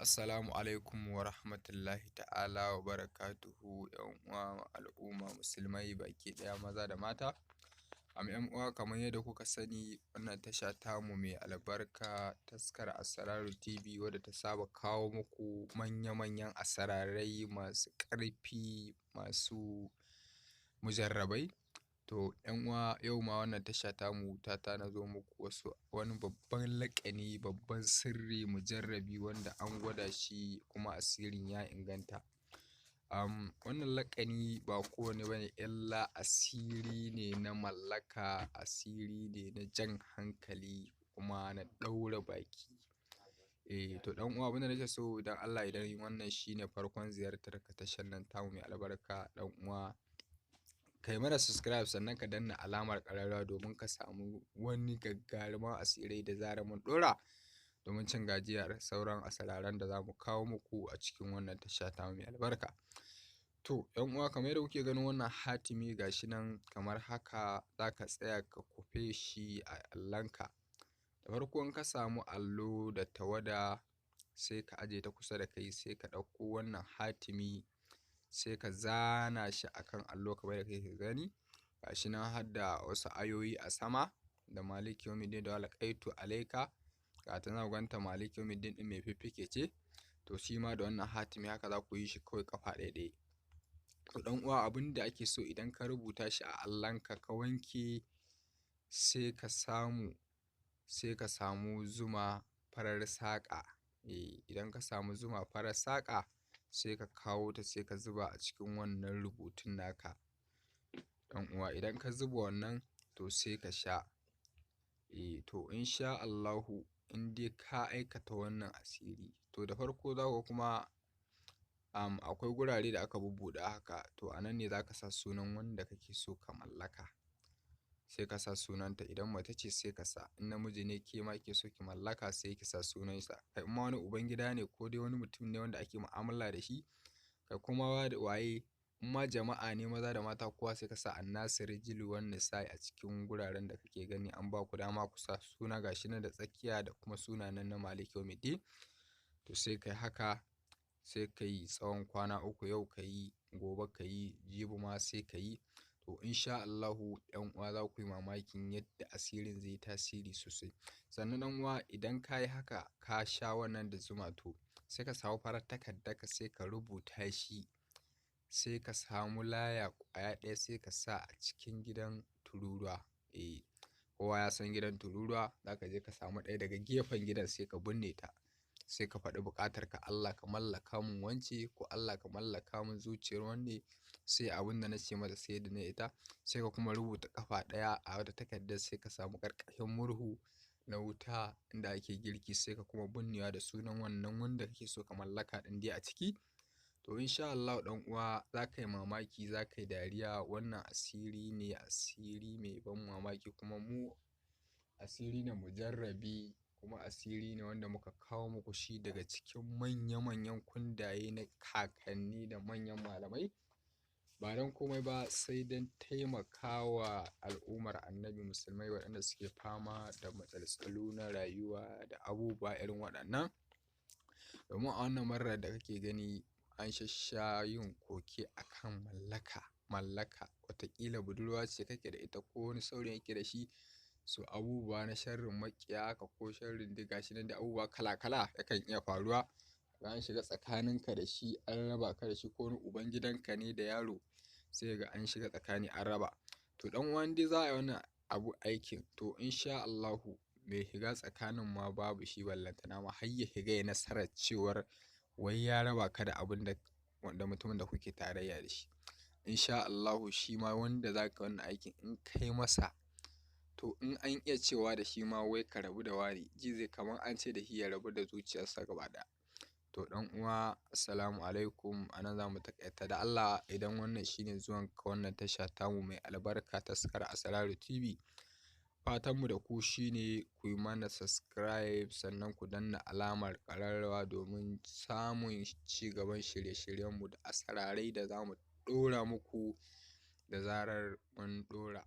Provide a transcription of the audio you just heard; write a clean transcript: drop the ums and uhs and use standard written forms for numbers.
Assalamu alaikum wa rahmatullahi ta'ala wa barakatuhu ‘yan uwa al'umma musulmai baki ɗaya maza da mata. ‘Yan uwa kamar yadda kuka sani wannan tasha tamu mai albarka taskar Asararu TV wadda ta saba kawo muku manya-manyan asararai masu ƙarfi masu mujarrabai. To ‘yan uwa yau ma wannan tasha tamu ta tanazo muku wani babban laƙani, babban sirri mujarrabi wanda an gwada shi kuma asirin ya inganta. Wannan laƙani ba kowane bane illa asiri ne na mallaka, asiri ne na jan hankali kuma na ɗaura baki. To ɗan uwa abinda nake so dan Allah idan wannan shine farkon ziyartar ka tashar nan tamu mai albarka, ɗan uwa kai mana subscribe sannan ka danna alamar ƙararrawa domin ka samu wani gaggarumin asirai da zarar mun ɗora domin cin gajiyar sauran asararan da zamu kawo muku a cikin wannan tasha tamu mai albarka. To ‘yan uwa kamar yadda kuke ganin wannan hatimi gashi nan kamar haka, zaka tsaya ka kwafe shi a allonka. Da farko in ka samu allo da tawada sai ka aje ta kusa da kai, sai ka ɗauko wannan hatimi sai ka zana shi akan allo kamar yadda kake gani. Gashi nan har da wasu ayoyi a sama da maliki yawmiddin da walaqaitu alaika, ga ta nan gwanta maliki yawmiddin ɗin mai fiffike ce. To shi ma da wannan hatimi haka za ku yi shi kawai ƙafa ɗaya. To ɗan uwa abin da ake so idan ka rubuta shi a allonka ka wanke sai ka samu zuma farar saƙa. Idan ka samu zuma farar saƙa sai ka kawo ta sai ka zuba a cikin wannan rubutun naka. Ɗan uwa idan ka zuba wannan to sai ka sha. To insha Allahu in dai ka aikata wannan asiri to da farko za ku kuma akwai gurare da aka bubbuɗe haka, to a nan ne za ka sa sunan wanda kake so ka mallaka. Sai ka sa sunanta, idan mace ce sai ka sa, in namiji ne ke ma ke so ki mallaka sai ki sa sunansa. Kai in ma wani ubangida ne ko dai wani mutum ne wanda ake mu'amala da shi, kai kuma waye in ma jama'a ne maza da mata kowa sai ka sa annasu rijilu wan nisa'i a cikin guraren da kake gani an ba ku dama ku sa suna gashi nan da tsakiya da kuma sunanan na maliki yawmiddin. To sai kai haka sai ka yi tsawon kwana 3, yau ka yi, gobe ka yi, jibi ma sai ka yi. To insha Allahu ‘yan uwa za ku yi mamakin yadda asirin zai yi tasiri sosai. Sannan ɗan uwa idan ka yi haka ka sha wannan da zuma to sai ka samu farar takardarka sai ka rubuta shi, sai ka samu laya ƙwaya ɗaya sai ka sa a cikin gidan tururuwa. Kowa ya san gidan tururuwa, za ka je ka samu ɗaya daga gefen gidan sai ka binne ta. Sai ka faɗi buƙatarka, Allah ka mallaka mun wance ko Allah ka mallaka mun zuciyar wanne, sai abin da na ce mata sai da na ita. Sai ka kuma rubuta ƙafa ɗaya a wata takardar sai ka samu ƙarƙashin murhu na wuta inda ake girki sai ka kuma binnewa da sunan wannan wanda kake so ka mallaka ɗin dai a ciki. To insha Allahu ɗan uwa za ka yi mamaki, za ka yi dariya. Wannan asiri ne, asiri mai ban mamaki kuma mu asiri ne mujarrabi kuma asiri ne wanda muka kawo muku shi daga cikin manya-manyan kundaye na kakanni da manyan malamai. Ba don komai ba sai don taimakawa al'ummar annabi musulmai waɗanda suke fama da matsaltsalu na rayuwa da abubuwa irin waɗannan. Domin a wannan marar da kake gani an shassha yin koke akan mallaka. Wataƙila budurwa ce kake da ita ko wani saurayi yake da shi, so abubuwa na sharrin maƙiya haka ko sharrin dai gashi nan da abubuwa kala-kala yakan iya faruwa. Kaga an shiga tsakaninka da shi an raba ka da shi, ko wani ubangidanka ne da yaro sai ga an shiga tsakani an raba. To ɗan uwa in dai za a yi wannan aikin to insha Allahu mai shiga tsakanin ma babu shi ballantana ma har ya shiga ya nasarar cewar wai ya raba ka da abin da mutumin da kuke tarayya da shi. Insha Allahu shi ma wanda za ka wannan aikin in kai masa to in an iya cewa da shi ma wai ka rabu da wani, ji zai kamar an ce da shi ya rabu da zuciyarsa gaba ɗaya. To ɗan uwa assalamu alaikum, a nan za mu taƙaita da Allah. Idan wannan shine zuwan ka wannan tasha tamu mai albarka taskar Asararu TV, fatanmu da ku shine ku yi mana subscribe sannan ku danna alamar ƙararrawa domin samun ci gaban shirye-shiryenmu da asararai da za mu ɗora muku da zarar mun ɗora.